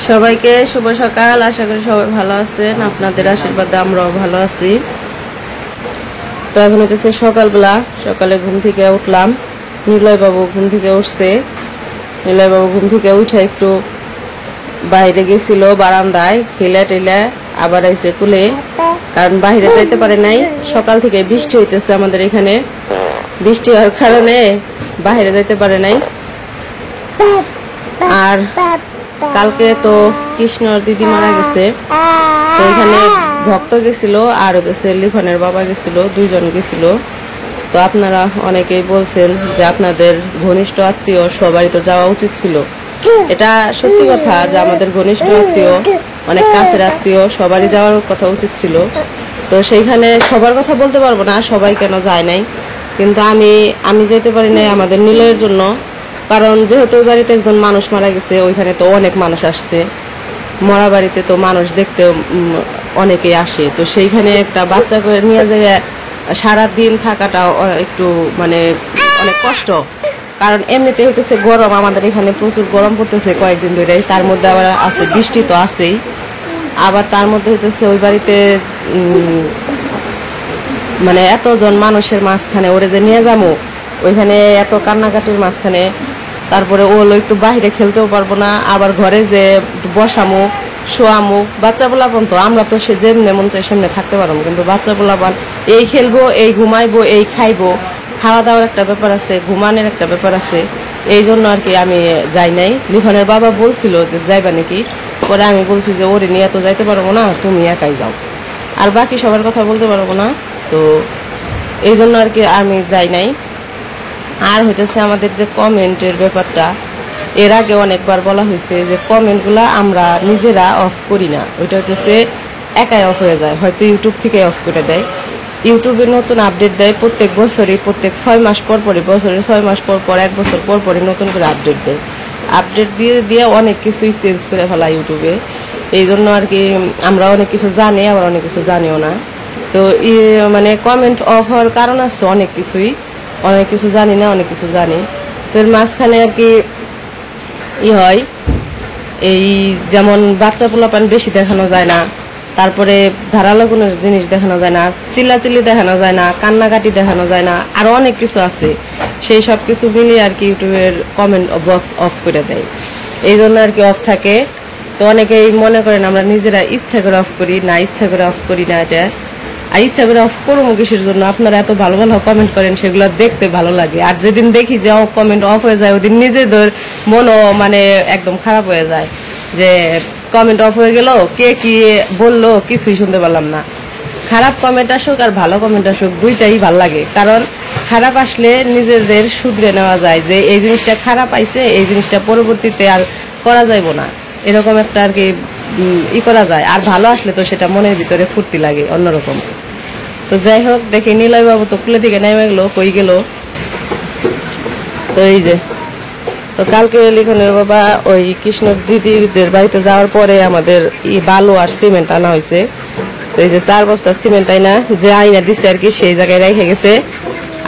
সবাইকে শুভ সকাল। আশা করি সবাই ভালো আছেন, আপনাদের আশীর্বাদে আমরাও ভালো আছি। তো এখন হচ্ছে সকালবেলা, সকালে ঘুম থেকে উঠলাম। নিলয় বাবু ঘুম থেকে উঠছে। নিলয় বাবু ঘুম থেকে উঠে একটু বাইরে গেছিল বারান্দায়, খেলে টেলে আবার আইসে কুলে, কারণ বাইরে যাইতে পারে নাই। সকাল থেকে বৃষ্টি হইতেছে আমাদের এখানে, বৃষ্টি হওয়ার কারণে বাইরে যাইতে পারে নাই। আর কালকে তো কৃষ্ণর দিদি মারা গেছে, তো এখানে ভক্ত গেছিল আর গেছে লিখনের বাবা গেছিল, দুইজন গেছিল। তো আপনারা অনেকেই বলছেন যে আপনাদের ঘনিষ্ঠ আত্মীয় সবারই তো যাওয়া উচিত ছিল। এটা সত্যি কথা যে আমাদের ঘনিষ্ঠ আত্মীয়, অনেক কাছের আত্মীয় সবারই যাওয়ার কথা উচিত ছিল। তো সেইখানে সবার কথা বলতে পারবো না সবাই কেন যায় নাই, কিন্তু আমি যেতে পারি নাই আমাদের নিলয়ের জন্য। কারণ যেহেতু ওই বাড়িতে একজন মানুষ মারা গেছে, ওইখানে তো অনেক মানুষ আসছে। মরা বাড়িতে তো মানুষ দেখতে অনেকেই আসে, তো সেইখানে একটা বাচ্চা করে নিয়ে যায় সারাদিন থাকাটা একটু মানে অনেক কষ্ট। কারণ এমনিতে হইতেছে গরম, আমাদের এখানে প্রচুর গরম পড়তেছে কয়েকদিন ধরে, তার মধ্যে আবার আছে বৃষ্টি তো আছেই। আবার তার মধ্যে হইতেছে ওই বাড়িতে মানে এতজন মানুষের মাঝখানে ওরে যে নিয়ে যাবো, ওইখানে এত কান্নাকাটির মাঝখানে, তারপরে ও একটু বাইরে খেলতেও পারবো না, আবার ঘরে যে বসামো শোয়ামো। বাচ্চা পোলাপান তো আমরা তো সে যেমনে মন চাই সেমনে থাকতে পারবো, কিন্তু বাচ্চা পোলাপান এই খেলবো, এই ঘুমাইবো, এই খাইবো, খাওয়া দাওয়ার একটা ব্যাপার আছে, ঘুমানোর একটা ব্যাপার আছে। এই জন্য আর কি আমি যাই নাই। লিখনের বাবা বলছিল যে যাইবা নাকি, পরে আমি বলছি যে ওরে নিয়ে তো যাইতে পারবো না, তুমি একাই যাও, আর বাকি সবার কথা বলতে পারবো না। তো এই জন্য আর কি আমি যাই নাই। আর হইতেছে আমাদের যে কমেন্টের ব্যাপারটা, এর আগে অনেকবার বলা হয়েছে যে কমেন্টগুলা আমরা নিজেরা অফ করি না, ওইটা হইতেছে একাই অফ হয়ে যায়, হয়তো ইউটিউব থেকে অফ করে দেয়। ইউটিউবে নতুন আপডেট দেয় প্রত্যেক বছরই, প্রত্যেক 6 মাস পর পরই, বছরে 6 মাস পর পর, 1 বছর পর পরই নতুন করে আপডেট দেয়। আপডেট দিয়ে দিয়ে অনেক কিছুই চেঞ্জ করে ফেলা ইউটিউবে। এই জন্য আর কি আমরা অনেক কিছু জানি, আবার অনেক কিছু জানিও না। তো মানে কমেন্ট অফ হওয়ার কারণ আছে অনেক কিছুই, অনেক কিছু জানি না, অনেক কিছু জানি। তো এর মাঝখানে আর কি হয়, এই যেমন বাচ্চা পোলাপান বেশি দেখানো যায় না, তারপরে ধারালো কোনো জিনিস দেখানো যায় না, চিল্লাচিল্লি দেখানো যায় না, কান্নাকাটি দেখানো যায় না, আরো অনেক কিছু আছে। সেই সব কিছু মিলিয়ে আর কি ইউটিউবের কমেন্ট বক্স অফ করে দেয়, এই জন্য আর কি অফ থাকে। তো অনেকেই মনে করেন আমরা নিজেরা ইচ্ছা করে অফ করি না, ইচ্ছা করে অফ করি না। এটা আর ইচ্ছা করে অফ করবো কিসের জন্য? আপনারা এত ভালো ভালো কমেন্ট করেন, সেগুলো দেখতে ভালো লাগে। আর যেদিন দেখি যে কমেন্ট অফ হয়ে যায়, ওদিন নিজেদের মনও মানে একদম খারাপ হয়ে যায় যে কমেন্ট অফ হয়ে গেল, কে কি বললো কিছুই শুনতে পারলাম না। খারাপ কমেন্ট আসুক আর ভালো কমেন্ট আসুক, দুইটাই ভাল লাগে। কারণ খারাপ আসলে নিজেদের শুধরে নেওয়া যায় যে এই জিনিসটা খারাপ আইছে, এই জিনিসটা পরবর্তীতে আর করা যাইব না, এরকম একটা আর কি করা যায়। আর ভালো আসলে তো সেটা মনের ভিতরে ফুর্তি লাগে অন্যরকম। তো যাই হোক, দেখি নিলয় বাবু তো কুলে থেকে নেমে গেলো, কই গেল। তো এই যে, তো কালকে লিখনের বাবা ওই কৃষ্ণ দিদিদের বাড়িতে যাওয়ার পরে আমাদের বালু আর সিমেন্ট আনা হয়েছে। তো এই যে 4 বস্তা সিমেন্ট আইনা যে আইনা দিচ্ছে আর কি, সেই জায়গায় রেখে গেছে।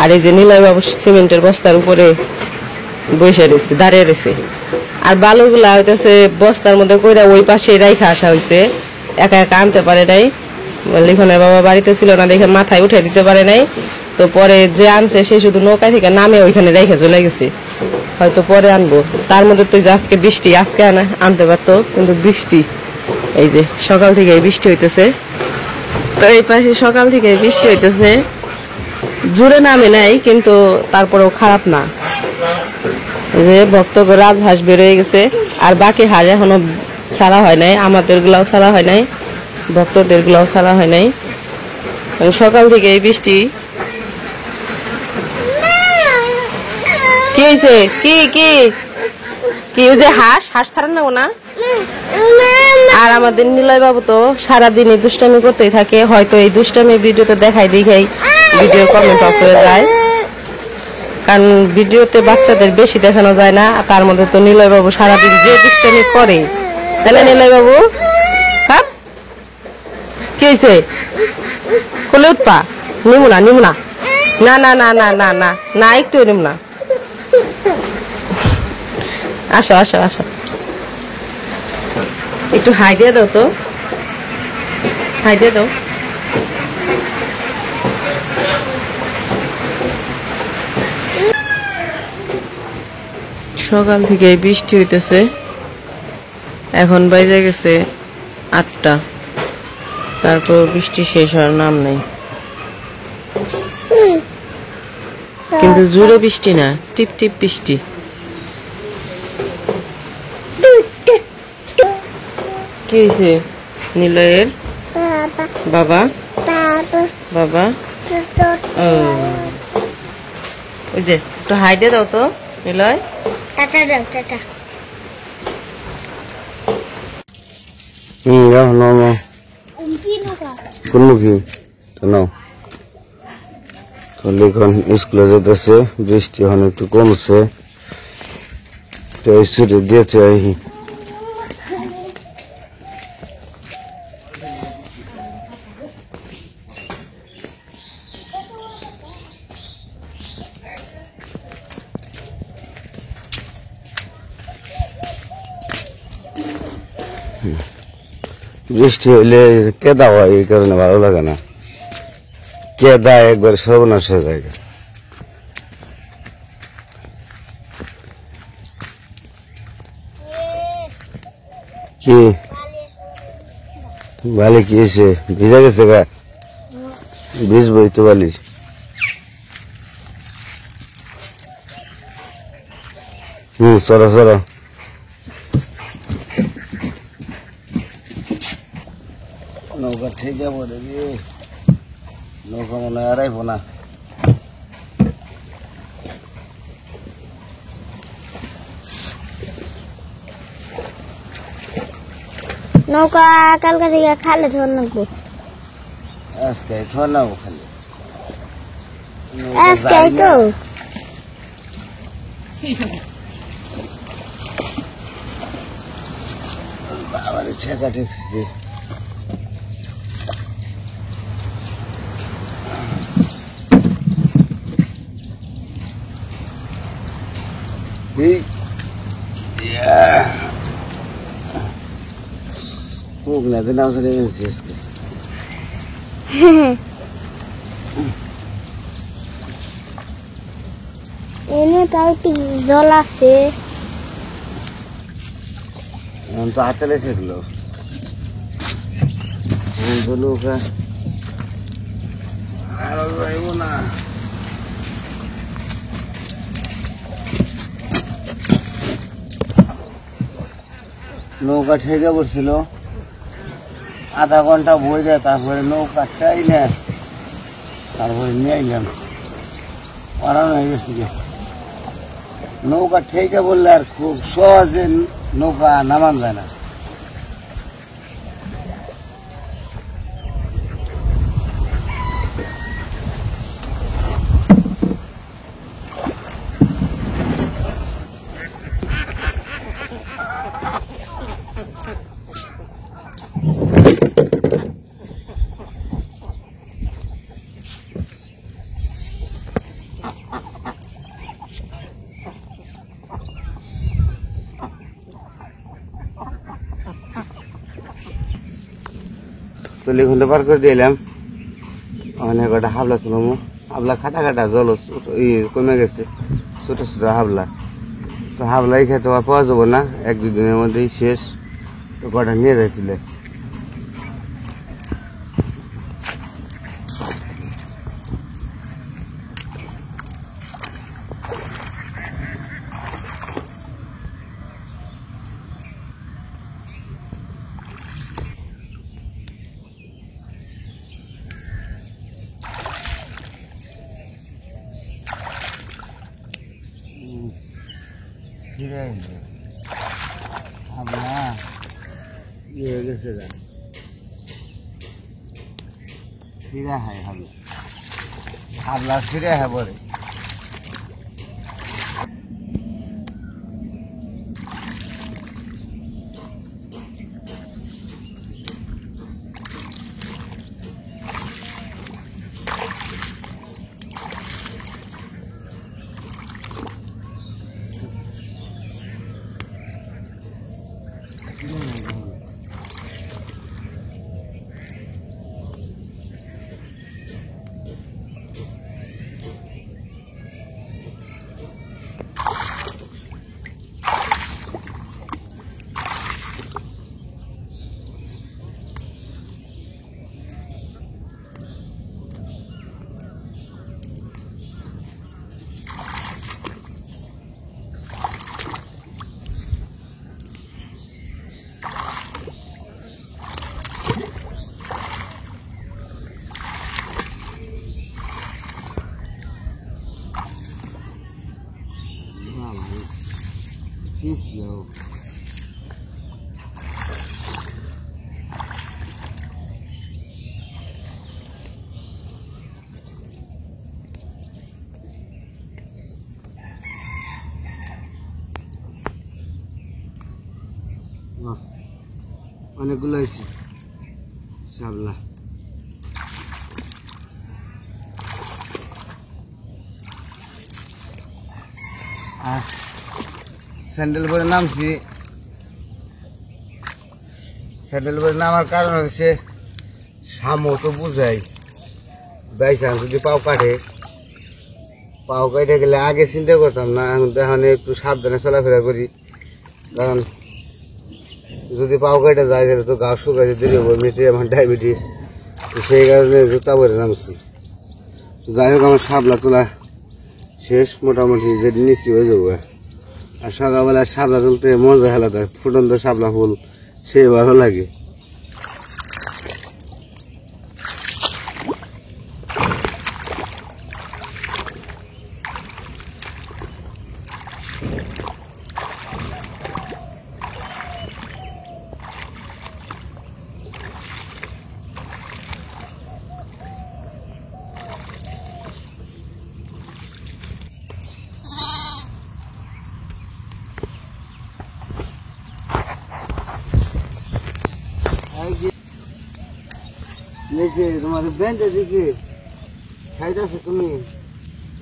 আর এই যে নিলয় বাবু সিমেন্টের বস্তার উপরে বসে রয়েছে, দাঁড়িয়ে রয়েছে। আর বালুগুলা হইতেছে বস্তার মধ্যে কইরা ওই পাশে রাইখা আসা হয়েছে, একা একা আনতে পারে নাই। লিখনের বাবা বাড়িতে ছিল না দেখে মাথায় উঠে দিতে পারে নাই। তো পরে যে আনছে সে শুধু নৌকা থেকে নামে ওইখানে রেখে চলে গেছে, হয়তো পরে আনবো। তার মধ্যে তো আজকে বৃষ্টি, আজকে আনতে পারতো, কিন্তু বৃষ্টি, এই যে সকাল থেকে বৃষ্টি হইতেছে। তো এই পাশে সকাল থেকে বৃষ্টি হইতেছে, জুড়ে নামে নাই কিন্তু তারপরেও খারাপ না। যে ভক্ত রাজহাঁস বেরোয় গেছে, আর বাকি হাঁস এখনো ছাড়া হয় নাই, আমাদের গুলাও ছাড়া হয় নাই, ভক্তদের গুলাও ছাড়া হয় নাই। সকাল থেকে এই বৃষ্টি। কি হয়েছে? কি কি কি ওই যে হাঁস ছাড়া নেবো না। আর আমাদের নিলয় বাবু তো সারাদিনই দুষ্টামি করতেই থাকে, হয়তো এই দুষ্টামি ভিডিওতে দেখাই ভিডিও কমেন্ট অফ হয়ে যায়, কারণ ভিডিওতে বাচ্চাদের বেশি দেখানো যায় না। তার মধ্যে তো নিলয় বাবু সারাদিন যে দুষ্টামি করে, তাই না নিলয় বাবু? হ্যাঁ, কি হয়েছে? কোলে উঠপা? নিমু না, নিমু না, না না না না না না না, একটু নিমু না। আসো আসো আসো। একটু হাই দিয়ে দাও তো, হাই দিয়ে দাও। সকাল থেকে বৃষ্টি হইতেছে, এখন বাইরে গেছে 8টা, তারপর বৃষ্টি শেষ হওয়ার নাম নাই। কিন্তু জোরে বৃষ্টি না, টিপ টিপ বৃষ্টি। কি হয়েছে নিলয়ের? বাবা বাবা ওই যে একটু হাই দিয়ে দাও তো নিলয়। টাটা দাও, টাটা। কোন মুখী নাও তাহলে এখন স্কুলে যেতেছে, বৃষ্টি এখন একটু কমছে, তো ছুটি দিয়েছে। বৃষ্টি হইলে কেদা হয়, এই কারণে ভালো লাগে না। কেদা একবার সর্বনাশ হয়ে যায়। কি বালি কি হয়েছে? ভিজা গেছে গা? ভিজবই তো বালি। চলো চলো। নৌকা ঠিক যাবো দেখি, নৌকা মনে হয় আড়াইবো না। নৌকা কালকে থেকে খালে ধর নাকবো, আজকে ধর নাও খালি আজকে তো। আবার ঠেকা ঠেকছি। না তো নাও চলে গেছি আজকে। এনে তাও একটু জল আছে, এখন তো হাতে ঠেকলো নৌকা আরো যাইব না। নৌকা ঠেকে পড়ছিল, আধা ঘন্টা বই দেয়, তারপরে নৌকাটাই না, তারপরে নিয়ে আইলাম, ওরানো হয়ে গেছে। নৌকা ঠেকে বললে আর খুব সহজে নৌকা নামান যায় না। তুলি ঘন্টা পার করে দিলাম, অনেক কটা হাবলা তুলাম, হাবলা খাটা খাটা জল কমে গেছে, ছোট ছোট হাবলা। তো হাবলাই খেতে পাওয়া যাবো না, 1-2 দিনের মধ্যেই শেষ। তো কটা নিয়ে যাইছিলে। হাবলা ইয়ে হয়ে গেছে, ছিঁড়া হয় হাবলা, হাবলা ছিঁড়া হয় পরে। অনেকগুলো হয়েছে শাপলা। আর স্যান্ডেল পরে নামছি। স্যান্ডেল পরে নামার কারণ হচ্ছে সামো তো বুঝাই বাইসান যদি পাও কাটে গেলে আগে চিন্তা করতাম না, এখন তো এখন একটু সাবধানে চলাফেরা করি, কারণ যদি পাও কেটে যায় তাহলে তো গা শুকাইতে দেরি হবো, মিষ্টি আমার ডায়াবেটিস, তো সেই কারণে জুতা পরে নামছি। যাই হোক আমার শাপলা তোলা শেষ, মোটামুটি যেটি নিচ্ছি হয়ে যাবো। আর সকালবেলা শাপলা তুলতে মজা আলাদা, ফুটন্ত শাপলা ফুল সেই ভালো লাগে। তোমার বেঁধে দিছি, খাইতেছো তুমি?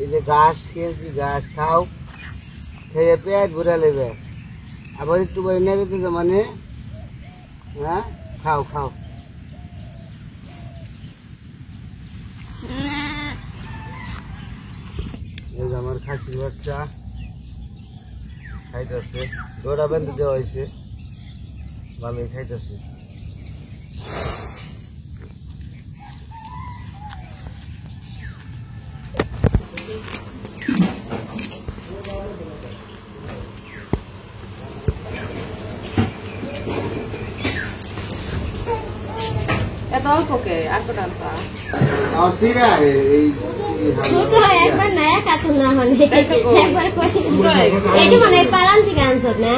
এই যে ঘাস খেয়েছি, ঘাস খাও, খেয়ে পেট ভরে নেবে, আবার একটু করে নেবে দিতে মানে, হ্যাঁ খাও খাও। এই যে আমার খাসির বাচ্চা খাইতেছে, দৌড়া বেঁধে দেওয়া হয়েছে, ভালোই খাইতেছে। এত অল্পকে আর কটা আনতা? ছোট হয় একবার না, এক আছে না মানে একবার এইটা মানে পালান থেকে আনছত না,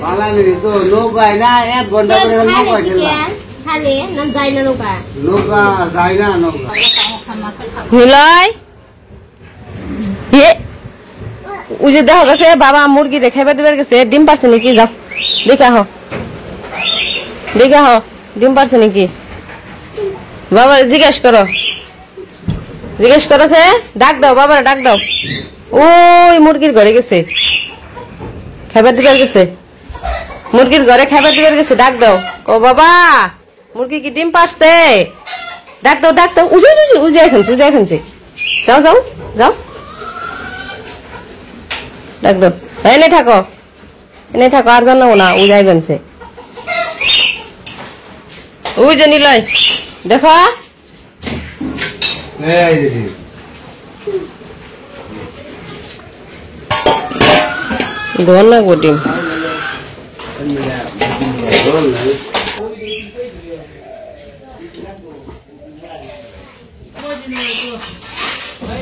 পালানি তো নৌকায় না, 1 ঘন্টা করে নৌকায় গেলাম। খালি নাম যায় না নৌকা, নৌকা যায় না, নৌকা নিলয় উজে দেখা গেছে বাবা মুরগি রে খাইবার দিবার গেছে, ডিম পারছে নাকি? যাও দেখে আহ, দেখে আহ ডিম পারছে নাকি। বাবা জিজ্ঞেস করো, জিজ্ঞেস করো, সে ডাক দাও, বাবা ডাক দাও। ওই মুরগির ঘরে গেছে, খাইবার দিবার গেছে, মুরগির ঘরে খাইবার দিবার গেছে, ডাক দাও। ও বাবা মুরগি কি ডিম পারছে? ডাক দাও, ডাক দাও। উজে উজে উজে এখানছে, উজে এখানছে, যাও যাও যাও, ডাক দাও। এনে থাকো, এনে থাকো, আর জানো না উজাই বানছে। ওই যে নিলয় দেখো, ধর না গো ডিম।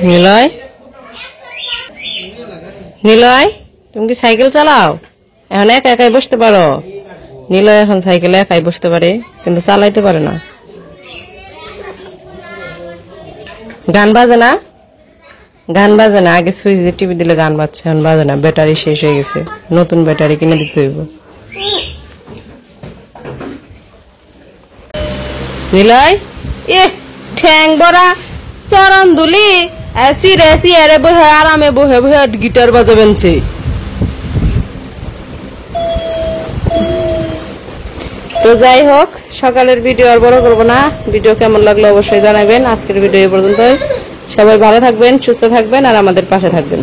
নিলয়, নিলয় তুমি কি সাইকেল চালাও? এখন একা একাই বসতে পারো? নিলয় এখন সাইকেলে একাই বসতে পারে, কিন্তু চালাইতে পারে না। গান বাজে না, গান বাজে না। আগে সুইচে টিভি দিলে গান বাজছে, এখন বাজে না, ব্যাটারি শেষ হয়ে গেছে, নতুন ব্যাটারি কিনে দিতে হইব। নিলয় এ ঠ্যাং বড়া চরণ দুলি সিরে সিয়ারে বহে আরামে বহে বহে গিটার বাজাবেন। তো যাই হোক, সকালের ভিডিও আর বড় করবো না, ভিডিও কেমন লাগলো অবশ্যই জানাবেন। আজকের ভিডিও এই পর্যন্তই, সবাই ভালো থাকবেন, সুস্থ থাকবেন আর আমাদের পাশে থাকবেন।